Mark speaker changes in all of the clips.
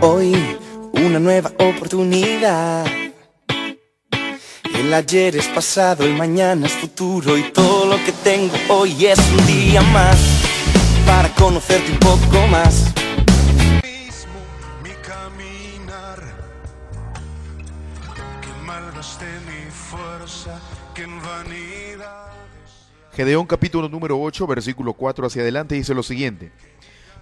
Speaker 1: Hoy una nueva oportunidad. El ayer es pasado, el mañana es futuro, y todo lo que tengo hoy es un día más para conocerte un poco más.
Speaker 2: Mi caminar, que malgasté mi fuerza, que en vanidad.
Speaker 3: Gedeón capítulo número 8, versículo 4 hacia adelante, dice lo siguiente: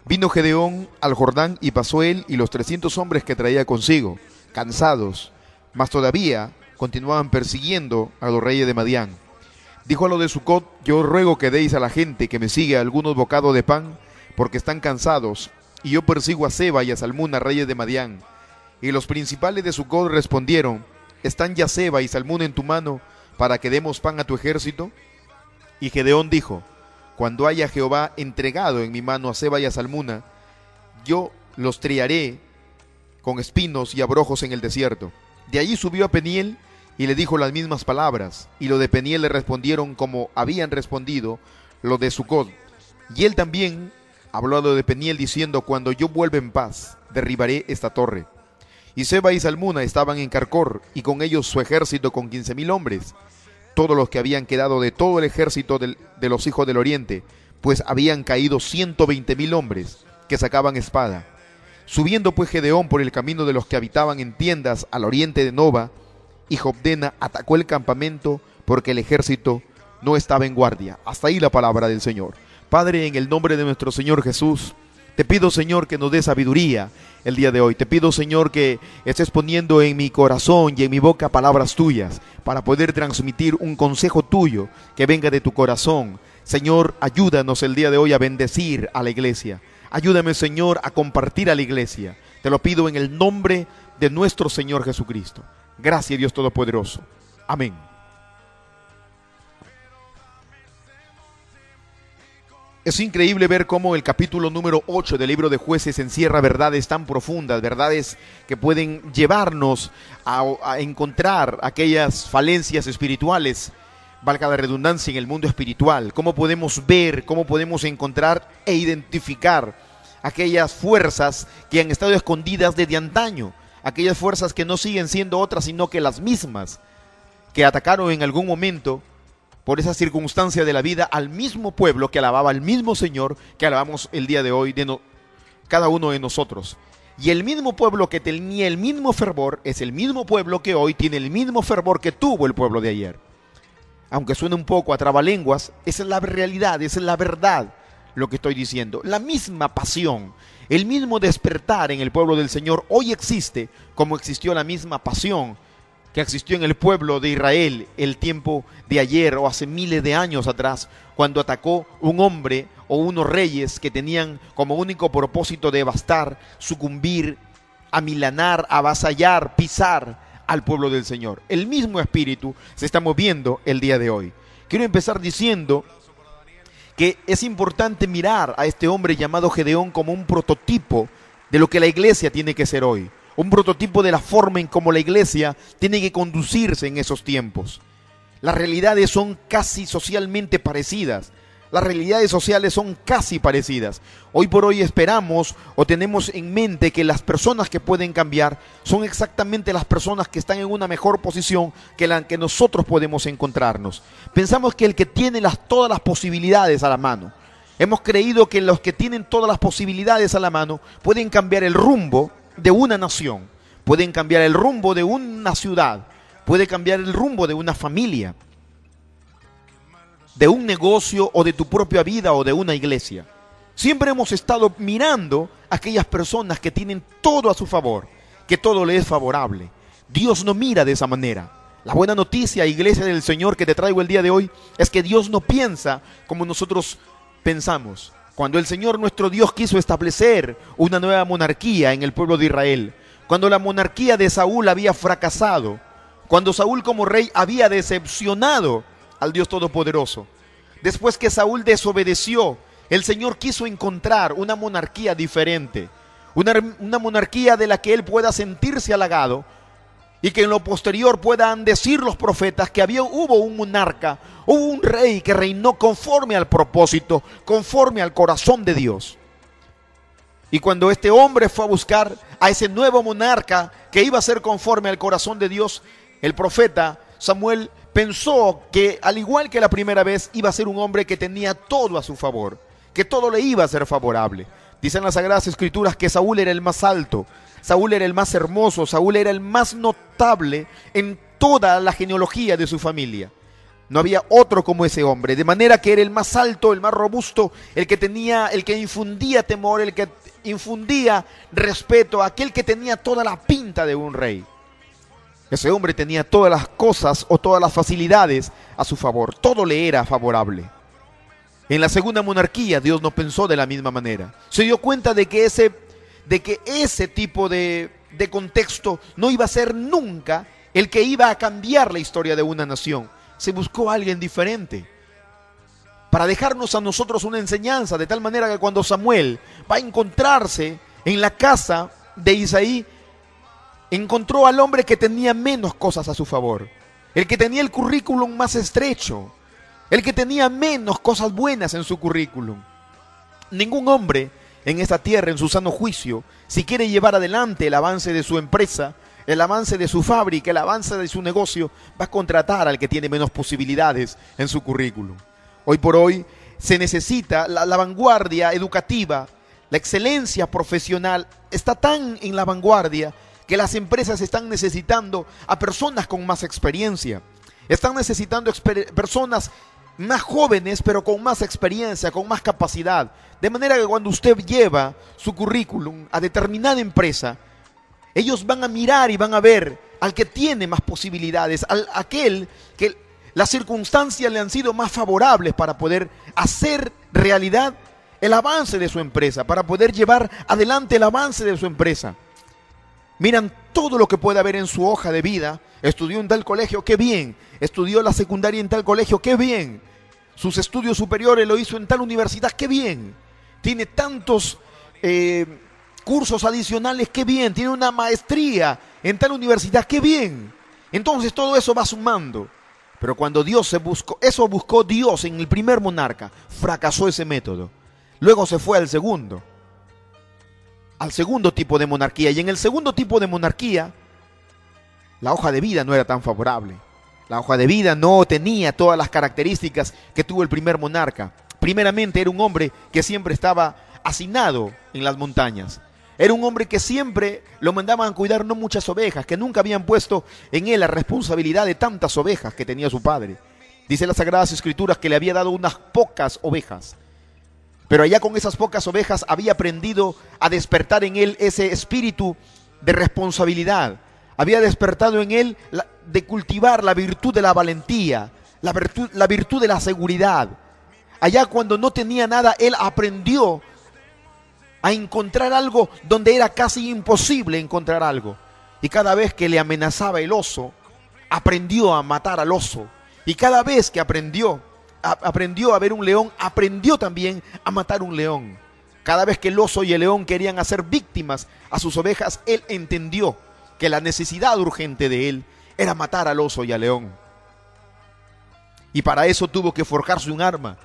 Speaker 3: Vino Gedeón al Jordán y pasó él y los 300 hombres que traía consigo, cansados, mas todavía continuaban persiguiendo a los reyes de Madián. Dijo a los de Sucot: Yo ruego que deis a la gente que me sigue algunos bocados de pan, porque están cansados, y yo persigo a Seba y a Salmuna, reyes de Madián. Y los principales de Sucot respondieron: ¿Están ya Seba y Salmuna en tu mano para que demos pan a tu ejército? Y Gedeón dijo: Cuando haya Jehová entregado en mi mano a Seba y a Salmuna, yo los triaré con espinos y abrojos en el desierto. De allí subió a Peniel y le dijo las mismas palabras, y los de Peniel le respondieron como habían respondido los de Sucot. Y él también habló a los de Peniel diciendo: Cuando yo vuelva en paz, derribaré esta torre. Y Seba y Salmuna estaban en Carcor, y con ellos su ejército con 15,000 hombres, todos los que habían quedado de todo el ejército de los hijos del oriente, pues habían caído 120,000 hombres que sacaban espada. Subiendo pues Gedeón por el camino de los que habitaban en tiendas al oriente de Nova, y Jobdena atacó el campamento porque el ejército no estaba en guardia. Hasta ahí la palabra del Señor. Padre, en el nombre de nuestro Señor Jesús, te pido, Señor, que nos dé sabiduría el día de hoy. Te pido, Señor, que estés poniendo en mi corazón y en mi boca palabras tuyas para poder transmitir un consejo tuyo que venga de tu corazón. Señor, ayúdanos el día de hoy a bendecir a la iglesia. Ayúdame, Señor, a compartir a la iglesia. Te lo pido en el nombre de nuestro Señor Jesucristo. Gracias, Dios Todopoderoso. Amén. Es increíble ver cómo el capítulo número 8 del libro de Jueces encierra verdades tan profundas, verdades que pueden llevarnos a encontrar aquellas falencias espirituales, valga la redundancia, en el mundo espiritual. Cómo podemos ver, cómo podemos encontrar e identificar aquellas fuerzas que han estado escondidas desde antaño, aquellas fuerzas que no siguen siendo otras sino que las mismas que atacaron en algún momento, por esa circunstancia de la vida, al mismo pueblo que alababa al mismo Señor que alabamos el día de hoy, cada uno de nosotros. Y el mismo pueblo que tenía el mismo fervor es el mismo pueblo que hoy tiene el mismo fervor que tuvo el pueblo de ayer. Aunque suene un poco a trabalenguas, esa es la realidad, esa es la verdad lo que estoy diciendo. La misma pasión, el mismo despertar en el pueblo del Señor hoy existe, como existió la misma pasión que existió en el pueblo de Israel el tiempo de ayer o hace miles de años atrás, cuando atacó un hombre o unos reyes que tenían como único propósito devastar, sucumbir, amilanar, avasallar, pisar al pueblo del Señor. El mismo espíritu se está moviendo el día de hoy. Quiero empezar diciendo que es importante mirar a este hombre llamado Gedeón como un prototipo de lo que la iglesia tiene que ser hoy. Un prototipo de la forma en cómo la iglesia tiene que conducirse en esos tiempos. Las realidades son casi socialmente parecidas. Las realidades sociales son casi parecidas. Hoy por hoy esperamos o tenemos en mente que las personas que pueden cambiar son exactamente las personas que están en una mejor posición que la que nosotros podemos encontrarnos. Pensamos que el que tiene todas las posibilidades a la mano. Hemos creído que los que tienen todas las posibilidades a la mano pueden cambiar el rumbo de una nación, pueden cambiar el rumbo de una ciudad, puede cambiar el rumbo de una familia, de un negocio o de tu propia vida o de una iglesia. Siempre hemos estado mirando a aquellas personas que tienen todo a su favor, que todo le es favorable. Dios no mira de esa manera. La buena noticia, iglesia del Señor, que te traigo el día de hoy, es que Dios no piensa como nosotros pensamos. Cuando el Señor nuestro Dios quiso establecer una nueva monarquía en el pueblo de Israel, cuando la monarquía de Saúl había fracasado, cuando Saúl como rey había decepcionado al Dios Todopoderoso, después que Saúl desobedeció, el Señor quiso encontrar una monarquía diferente, una monarquía de la que Él pueda sentirse halagado, y que en lo posterior puedan decir los profetas que hubo un monarca, hubo un rey que reinó conforme al propósito, conforme al corazón de Dios. Y cuando este hombre fue a buscar a ese nuevo monarca que iba a ser conforme al corazón de Dios, el profeta Samuel pensó que, al igual que la primera vez, iba a ser un hombre que tenía todo a su favor, que todo le iba a ser favorable. Dicen las Sagradas Escrituras que Saúl era el más alto, Saúl era el más hermoso, Saúl era el más notable en toda la genealogía de su familia. No había otro como ese hombre, de manera que era el más alto, el más robusto, el que infundía temor, el que infundía respeto, aquel que tenía toda la pinta de un rey. Ese hombre tenía todas las cosas o todas las facilidades a su favor, todo le era favorable. En la segunda monarquía Dios no pensó de la misma manera. Se dio cuenta de que ese tipo de contexto no iba a ser nunca el que iba a cambiar la historia de una nación. Se buscó a alguien diferente para dejarnos a nosotros una enseñanza, de tal manera que cuando Samuel va a encontrarse en la casa de Isaí, encontró al hombre que tenía menos cosas a su favor, el que tenía el currículum más estrecho, el que tenía menos cosas buenas en su currículum. Ningún hombre en esta tierra, en su sano juicio, si quiere llevar adelante el avance de su empresa, el avance de su fábrica, el avance de su negocio, va a contratar al que tiene menos posibilidades en su currículum. Hoy por hoy se necesita la vanguardia educativa, la excelencia profesional está tan en la vanguardia que las empresas están necesitando a personas con más experiencia. Están necesitando personas más jóvenes, pero con más experiencia, con más capacidad. De manera que cuando usted lleva su currículum a determinada empresa, ellos van a mirar y van a ver al que tiene más posibilidades, aquel que las circunstancias le han sido más favorables para poder hacer realidad el avance de su empresa, para poder llevar adelante el avance de su empresa. Miran todo lo que puede haber en su hoja de vida. Estudió en tal colegio, qué bien. Estudió la secundaria en tal colegio, qué bien. Sus estudios superiores lo hizo en tal universidad, qué bien. Tiene tantos cursos adicionales, qué bien. Tiene una maestría en tal universidad, qué bien. Entonces todo eso va sumando. Pero cuando eso buscó Dios en el primer monarca, fracasó ese método. Luego se fue al segundo tipo de monarquía. Y en el segundo tipo de monarquía, la hoja de vida no era tan favorable. La hoja de vida no tenía todas las características que tuvo el primer monarca. Primeramente, era un hombre que siempre estaba hacinado en las montañas. Era un hombre que siempre lo mandaban a cuidar no muchas ovejas, que nunca habían puesto en él la responsabilidad de tantas ovejas que tenía su padre. Dice las Sagradas Escrituras que le había dado unas pocas ovejas. Pero allá con esas pocas ovejas había aprendido a despertar en él ese espíritu de responsabilidad. Había despertado en él de cultivar la virtud de la valentía, la virtud de la seguridad. Allá cuando no tenía nada, él aprendió a encontrar algo donde era casi imposible encontrar algo. Y cada vez que le amenazaba el oso, aprendió a matar al oso. Y cada vez que aprendió a ver un león, aprendió también a matar un león. Cada vez que el oso y el león querían hacer víctimas a sus ovejas, él entendió que la necesidad urgente de él era matar al oso y al león. Y para eso tuvo que forjarse un arma.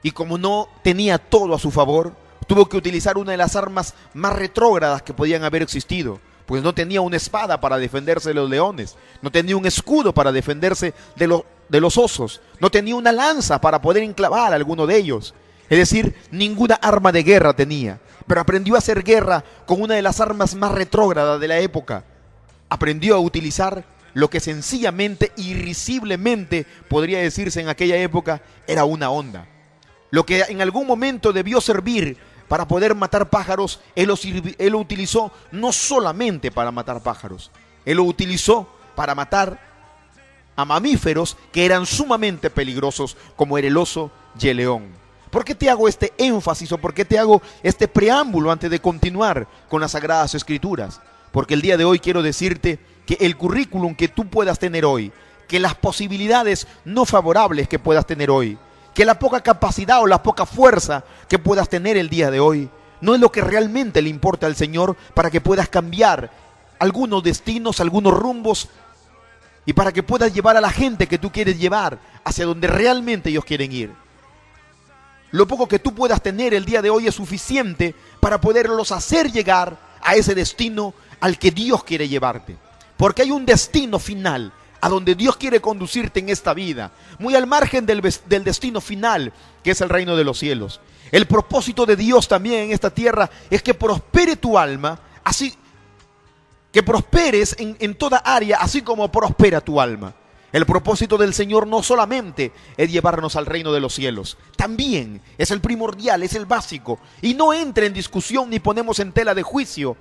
Speaker 3: Y como no tenía todo a su favor, tuvo que utilizar una de las armas más retrógradas que podían haber existido. Pues no tenía una espada para defenderse de los leones, no tenía un escudo para defenderse de los osos, no tenía una lanza para poder enclavar a alguno de ellos. Es decir, ninguna arma de guerra tenía, pero aprendió a hacer guerra con una de las armas más retrógradas de la época. Aprendió a utilizar lo que sencillamente, irrisiblemente, podría decirse en aquella época, era una honda. Lo que en algún momento debió servir para poder matar pájaros, él lo utilizó no solamente para matar pájaros, él lo utilizó para matar a mamíferos que eran sumamente peligrosos, como era el oso y el león. ¿Por qué te hago este énfasis o por qué te hago este preámbulo antes de continuar con las Sagradas Escrituras? Porque el día de hoy quiero decirte que el currículum que tú puedas tener hoy, que las posibilidades no favorables que puedas tener hoy, que la poca capacidad o la poca fuerza que puedas tener el día de hoy, no es lo que realmente le importa al Señor para que puedas cambiar algunos destinos, algunos rumbos, y para que puedas llevar a la gente que tú quieres llevar hacia donde realmente ellos quieren ir. lo poco que tú puedas tener el día de hoy es suficiente para poderlos hacer llegar a ese destino al que Dios quiere llevarte. Porque hay un destino final a donde Dios quiere conducirte en esta vida, muy al margen del destino final, que es el reino de los cielos. El propósito de Dios también en esta tierra es que prospere tu alma, así que prosperes en toda área, así como prospera tu alma. El propósito del Señor no solamente es llevarnos al reino de los cielos, también es el primordial, es el básico, y no entra en discusión ni ponemos en tela de juicio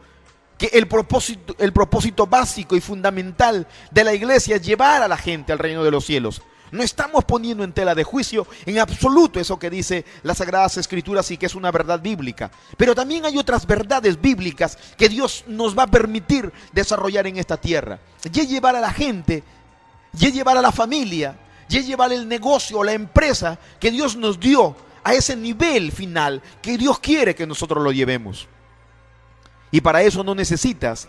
Speaker 3: que el propósito básico y fundamental de la iglesia es llevar a la gente al reino de los cielos. No estamos poniendo en tela de juicio en absoluto eso que dice las Sagradas Escrituras y que es una verdad bíblica. Pero también hay otras verdades bíblicas que Dios nos va a permitir desarrollar en esta tierra. Y llevar a la gente, y llevar a la familia, y llevar el negocio o la empresa que Dios nos dio a ese nivel final que Dios quiere que nosotros lo llevemos. Y para eso no necesitas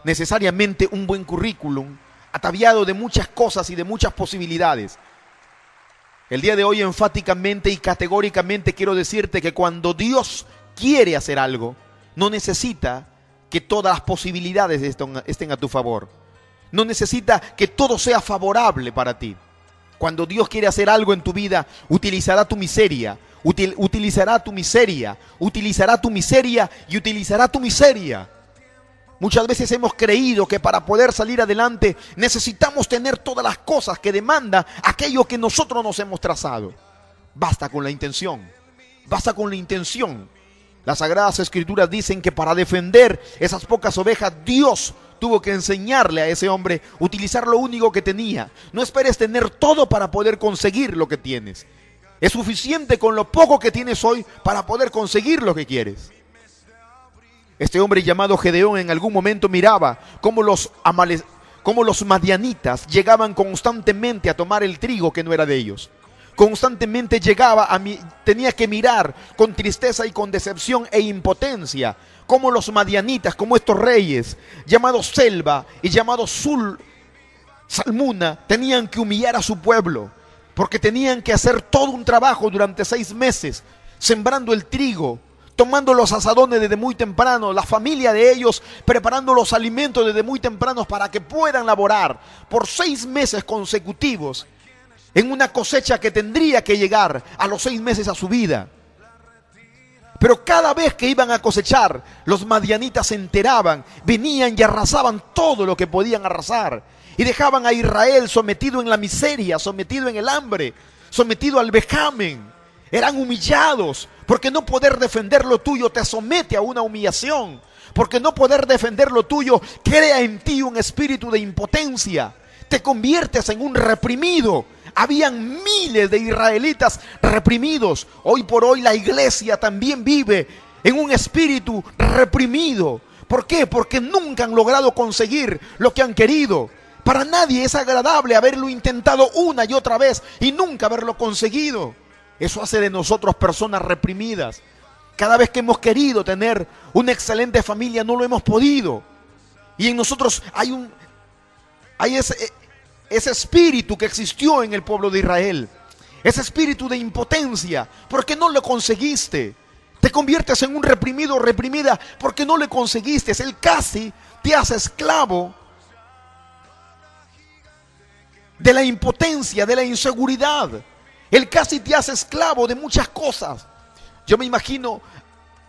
Speaker 3: necesariamente un buen currículum ataviado de muchas cosas y de muchas posibilidades. El día de hoy enfáticamente y categóricamente quiero decirte que cuando Dios quiere hacer algo, no necesita que todas las posibilidades estén a tu favor. No necesita que todo sea favorable para ti. Cuando Dios quiere hacer algo en tu vida, utilizará tu miseria, utilizará tu miseria y utilizará tu miseria. Muchas veces hemos creído que para poder salir adelante necesitamos tener todas las cosas que demanda aquello que nosotros nos hemos trazado. Basta con la intención, basta con la intención. Las Sagradas Escrituras dicen que para defender esas pocas ovejas, Dios tuvo que enseñarle a ese hombre utilizar lo único que tenía. No esperes tener todo para poder conseguir lo que tienes. Es suficiente con lo poco que tienes hoy para poder conseguir lo que quieres. Este hombre llamado Gedeón en algún momento miraba cómo los madianitas llegaban constantemente a tomar el trigo que no era de ellos. Constantemente tenía que mirar con tristeza y con decepción e impotencia cómo los madianitas, como estos reyes llamados Selva y llamados Salmuna, tenían que humillar a su pueblo, porque tenían que hacer todo un trabajo durante 6 meses, sembrando el trigo, tomando los asadones desde muy temprano, la familia de ellos preparando los alimentos desde muy temprano para que puedan laborar por 6 meses consecutivos en una cosecha que tendría que llegar a los 6 meses a su vida. Pero cada vez que iban a cosechar, los madianitas se enteraban, venían y arrasaban todo lo que podían arrasar y dejaban a Israel sometido en la miseria, sometido en el hambre, sometido al vejamen. Eran humillados, porque no poder defender lo tuyo te somete a una humillación, porque no poder defender lo tuyo crea en ti un espíritu de impotencia, te conviertes en un reprimido. Habían miles de israelitas reprimidos. Hoy por hoy la iglesia también vive en un espíritu reprimido. ¿Por qué? Porque nunca han logrado conseguir lo que han querido. Para nadie es agradable haberlo intentado una y otra vez y nunca haberlo conseguido. Eso hace de nosotros personas reprimidas. Cada vez que hemos querido tener una excelente familia no lo hemos podido. Y en nosotros hay ese espíritu que existió en el pueblo de Israel, ese espíritu de impotencia, porque no lo conseguiste. Te conviertes en un reprimido o reprimida porque no le conseguiste. Él casi te hace esclavo de la impotencia, de la inseguridad. Él casi te hace esclavo de muchas cosas. Yo me imagino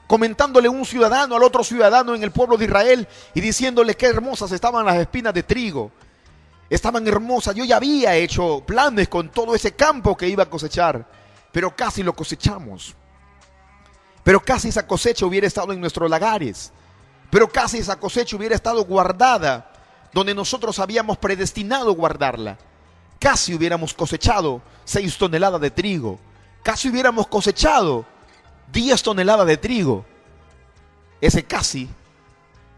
Speaker 3: comentándole un ciudadano al otro ciudadano en el pueblo de Israel y diciéndole qué hermosas estaban las espinas de trigo. Estaban hermosas. Yo ya había hecho planes con todo ese campo que iba a cosechar, pero casi lo cosechamos. Pero casi esa cosecha hubiera estado en nuestros lagares. Pero casi esa cosecha hubiera estado guardada donde nosotros habíamos predestinado guardarla. Casi hubiéramos cosechado 6 toneladas de trigo. Casi hubiéramos cosechado 10 toneladas de trigo. Ese casi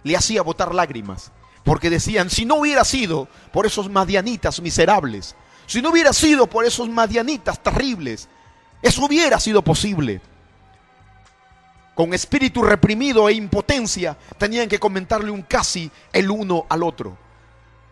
Speaker 3: le hacía botar lágrimas. Porque decían, si no hubiera sido por esos madianitas miserables, si no hubiera sido por esos madianitas terribles, eso hubiera sido posible. Con espíritu reprimido e impotencia, tenían que comentarle un casi el uno al otro.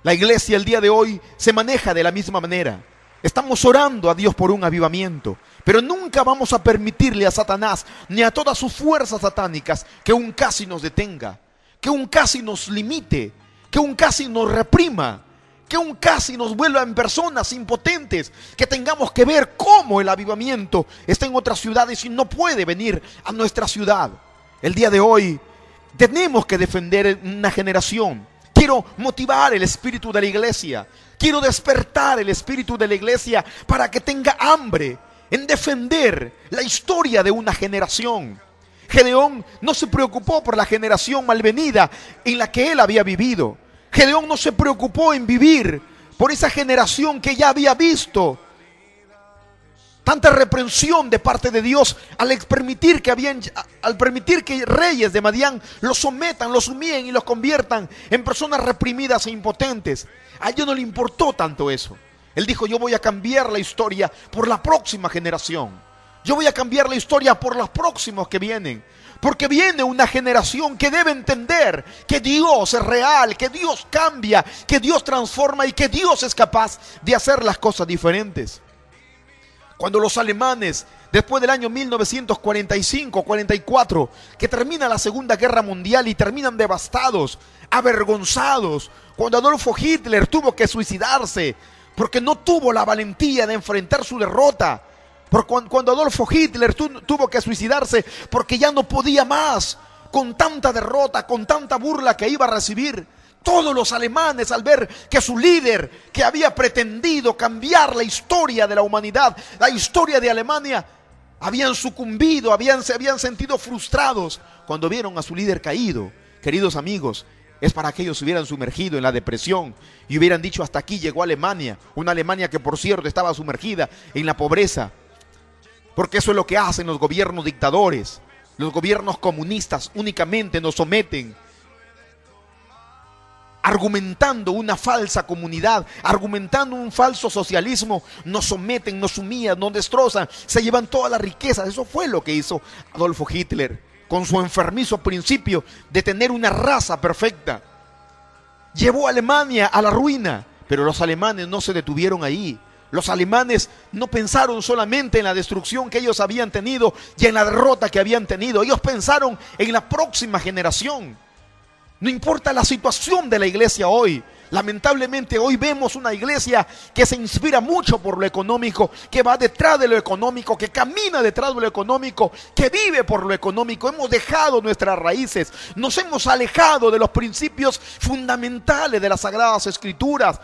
Speaker 3: La iglesia el día de hoy se maneja de la misma manera. Estamos orando a Dios por un avivamiento, Pero nunca vamos a permitirle a Satanás ni a todas sus fuerzas satánicas que un casi nos detenga, que un casi nos limite, que un casi nos reprima, que un casi nos vuelva en personas impotentes, que tengamos que ver cómo el avivamiento está en otras ciudades y no puede venir a nuestra ciudad. El día de hoy tenemos que defender una generación. Quiero motivar el espíritu de la iglesia. Quiero despertar el espíritu de la iglesia para que tenga hambre en defender la historia de una generación. Gedeón no se preocupó por la generación malvenida en la que él había vivido. Gedeón no se preocupó en vivir por esa generación que ya había visto tanta reprensión de parte de Dios al permitir que reyes de Madián los sometan, los humillen y los conviertan en personas reprimidas e impotentes. A ellos no le importó tanto eso. Él dijo: yo voy a cambiar la historia por la próxima generación. Yo voy a cambiar la historia por los próximos que vienen. Porque viene una generación que debe entender que Dios es real, que Dios cambia, que Dios transforma y que Dios es capaz de hacer las cosas diferentes. Cuando los alemanes, después del año 1945-44, que termina la Segunda Guerra Mundial y terminan devastados, avergonzados, cuando Adolfo Hitler tuvo que suicidarse porque no tuvo la valentía de enfrentar su derrota, cuando Adolfo Hitler tuvo que suicidarse porque ya no podía más con tanta derrota, con tanta burla que iba a recibir. Todos los alemanes, al ver que su líder, que había pretendido cambiar la historia de la humanidad, la historia de Alemania, habían sucumbido, se habían sentido frustrados cuando vieron a su líder caído. Queridos amigos, es para que ellos se hubieran sumergido en la depresión y hubieran dicho: hasta aquí llegó Alemania. Una Alemania que, por cierto, estaba sumergida en la pobreza. Porque eso es lo que hacen los gobiernos dictadores. Los gobiernos comunistas únicamente nos someten, argumentando una falsa comunidad, argumentando un falso socialismo. Nos someten, nos humillan, nos destrozan, se llevan toda la riqueza. Eso fue lo que hizo Adolfo Hitler con su enfermizo principio de tener una raza perfecta. Llevó a Alemania a la ruina, pero los alemanes no se detuvieron ahí. Los alemanes no pensaron solamente en la destrucción que ellos habían tenido y en la derrota que habían tenido. Ellos pensaron en la próxima generación. No importa la situación de la iglesia hoy. Lamentablemente hoy vemos una iglesia que se inspira mucho por lo económico, que va detrás de lo económico, que camina detrás de lo económico, que vive por lo económico. Hemos dejado nuestras raíces, nos hemos alejado de los principios fundamentales de las Sagradas Escrituras.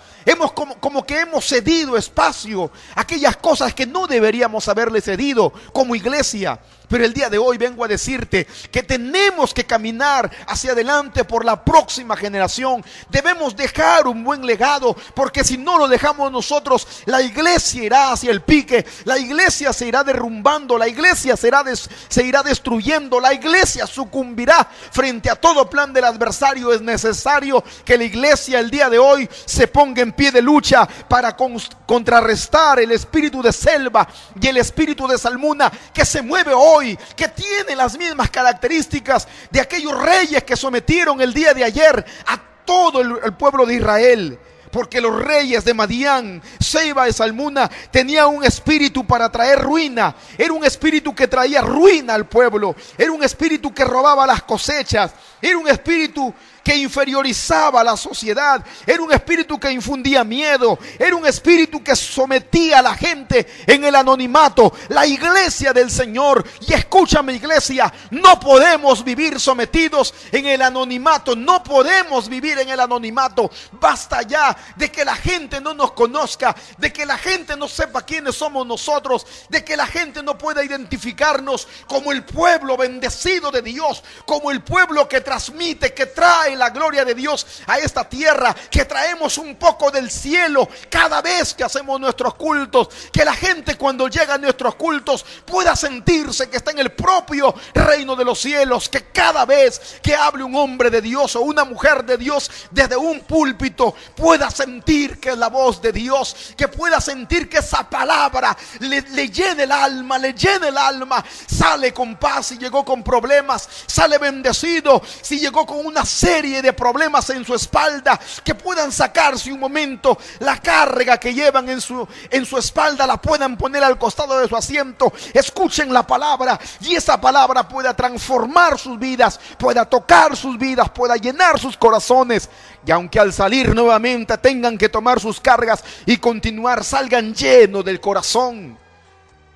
Speaker 3: Como que hemos cedido espacio a aquellas cosas que no deberíamos haberle cedido como iglesia. Pero el día de hoy vengo a decirte que tenemos que caminar hacia adelante por la próxima generación. Debemos dejar un buen legado, porque si no lo dejamos nosotros, la iglesia irá hacia el pique, la iglesia se irá derrumbando, la iglesia se irá destruyendo, la iglesia sucumbirá frente a todo plan del adversario. Es necesario que la iglesia el día de hoy se ponga en pie de lucha para contrarrestar el espíritu de Selva y el espíritu de Salmuna que se mueve hoy, que tiene las mismas características de aquellos reyes que sometieron el día de ayer a todo el pueblo de Israel. Porque los reyes de Madián, Seba y Salmuna tenían un espíritu para traer ruina. Era un espíritu que traía ruina al pueblo. Era un espíritu que robaba las cosechas. Era un espíritu que inferiorizaba a la sociedad. Era un espíritu que infundía miedo. Era un espíritu que sometía a la gente en el anonimato. La iglesia del Señor, y escúchame iglesia, no podemos vivir sometidos en el anonimato. No podemos vivir en el anonimato. Basta ya de que la gente no nos conozca, de que la gente no sepa quiénes somos nosotros, de que la gente no pueda identificarnos como el pueblo bendecido de Dios, como el pueblo que transmite, que trae la gloria de Dios a esta tierra, que traemos un poco del cielo cada vez que hacemos nuestros cultos, que la gente cuando llega a nuestros cultos pueda sentirse que está en el propio reino de los cielos, que cada vez que hable un hombre de Dios o una mujer de Dios desde un púlpito pueda sentir que es la voz de Dios, que pueda sentir que esa palabra le llene el alma, sale con paz si llegó con problemas, sale bendecido si llegó con una serie serie de problemas en su espalda, que puedan sacarse un momento la carga que llevan en su espalda, la puedan poner al costado de su asiento, escuchen la palabra y esa palabra pueda transformar sus vidas, pueda tocar sus vidas, pueda llenar sus corazones. Y aunque al salir nuevamente tengan que tomar sus cargas y continuar, salgan llenos del corazón.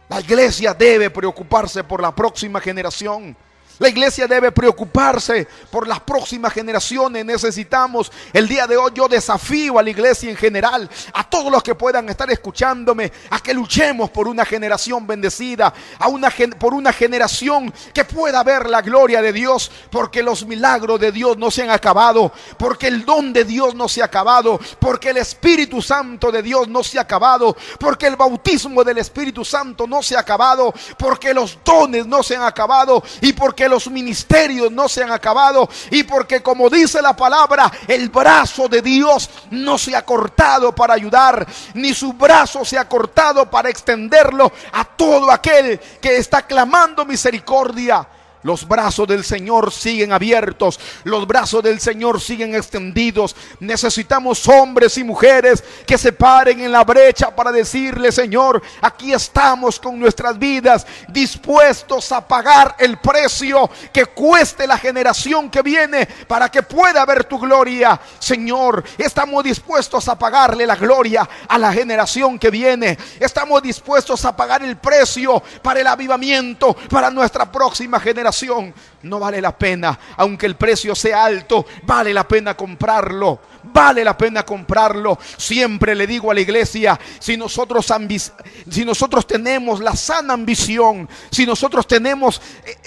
Speaker 3: La iglesia debe preocuparse por la próxima generación. La iglesia debe preocuparse por las próximas generaciones. Necesitamos, el día de hoy yo desafío a la iglesia en general, a todos los que puedan estar escuchándome, a que luchemos por una generación bendecida, por una generación que pueda ver la gloria de Dios, porque los milagros de Dios no se han acabado, porque el don de Dios no se ha acabado, porque el Espíritu Santo de Dios no se ha acabado, porque el bautismo del Espíritu Santo no se ha acabado, porque los dones no se han acabado y porque los ministerios no se han acabado y porque, como dice la palabra, el brazo de Dios no se ha cortado para ayudar, ni su brazo se ha cortado para extenderlo a todo aquel que está clamando misericordia. Los brazos del Señor siguen abiertos, los brazos del Señor siguen extendidos. Necesitamos hombres y mujeres que se paren en la brecha para decirle: Señor, aquí estamos con nuestras vidas, dispuestos a pagar el precio que cueste la generación que viene para que pueda ver tu gloria. Señor, estamos dispuestos a pagarle la gloria a la generación que viene. Estamos dispuestos a pagar el precio para el avivamiento, para nuestra próxima generación. No vale la pena, aunque el precio sea alto, vale la pena comprarlo. Vale la pena comprarlo. Siempre le digo a la iglesia, si nosotros tenemos la sana ambición, si nosotros tenemos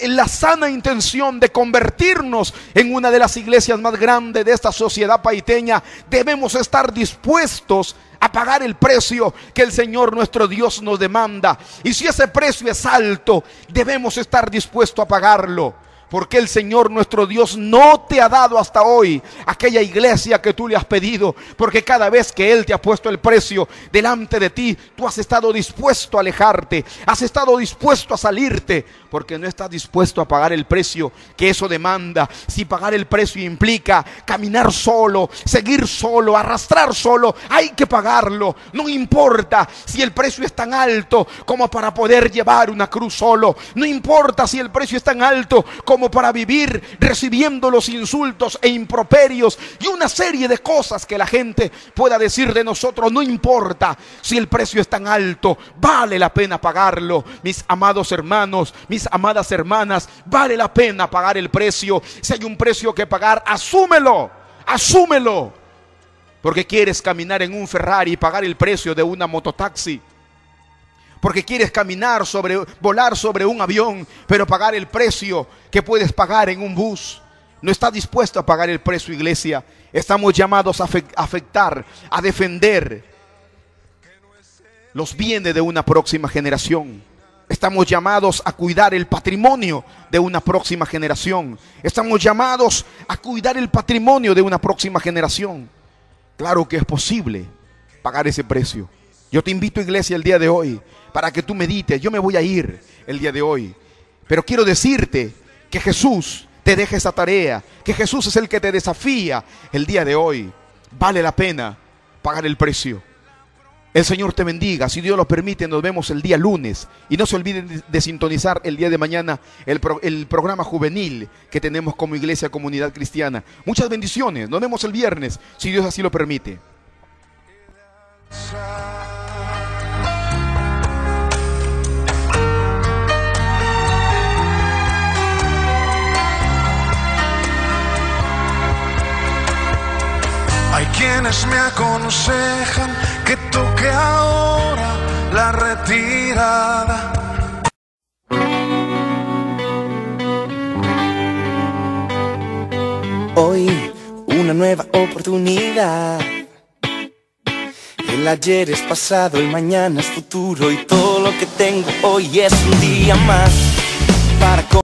Speaker 3: la sana intención de convertirnos en una de las iglesias más grandes de esta sociedad paiteña, debemos estar dispuestos a pagar el precio que el Señor nuestro Dios nos demanda. Y si ese precio es alto, debemos estar dispuestos a pagarlo. Porque el Señor nuestro Dios no te ha dado hasta hoy aquella iglesia que tú le has pedido. Porque cada vez que Él te ha puesto el precio delante de ti, tú has estado dispuesto a alejarte, has estado dispuesto a salirte, porque no estás dispuesto a pagar el precio que eso demanda. Si pagar el precio implica caminar solo, seguir solo, arrastrar solo, hay que pagarlo. No importa si el precio es tan alto como para poder llevar una cruz solo. No importa si el precio es tan alto como para vivir recibiendo los insultos e improperios y una serie de cosas que la gente pueda decir de nosotros. No importa si el precio es tan alto, vale la pena pagarlo. Mis amados hermanos, mis amadas hermanas, vale la pena pagar el precio. Si hay un precio que pagar, asúmelo, asúmelo. Porque quieres caminar en un Ferrari y pagar el precio de una mototaxi. Porque quieres volar sobre un avión, pero pagar el precio que puedes pagar en un bus. No estás dispuesto a pagar el precio, iglesia. Estamos llamados a afectar, a defender los bienes de una próxima generación. Estamos llamados a cuidar el patrimonio de una próxima generación. Estamos llamados a cuidar el patrimonio de una próxima generación. Claro que es posible pagar ese precio. Yo te invito, iglesia, el día de hoy para que tú medites. Yo me voy a ir el día de hoy, pero quiero decirte que Jesús te deja esa tarea, que Jesús es el que te desafía el día de hoy. Vale la pena pagar el precio. El Señor te bendiga. Si Dios lo permite, nos vemos el día lunes. Y no se olviden de sintonizar el día de mañana el programa juvenil que tenemos como Iglesia Comunidad Cristiana. Muchas bendiciones. Nos vemos el viernes, si Dios así lo permite.
Speaker 2: Hay quienes me aconsejan que toque ahora la retirada.
Speaker 1: Hoy una nueva oportunidad. El ayer es pasado, el mañana es futuro y todo lo que tengo hoy es un día más para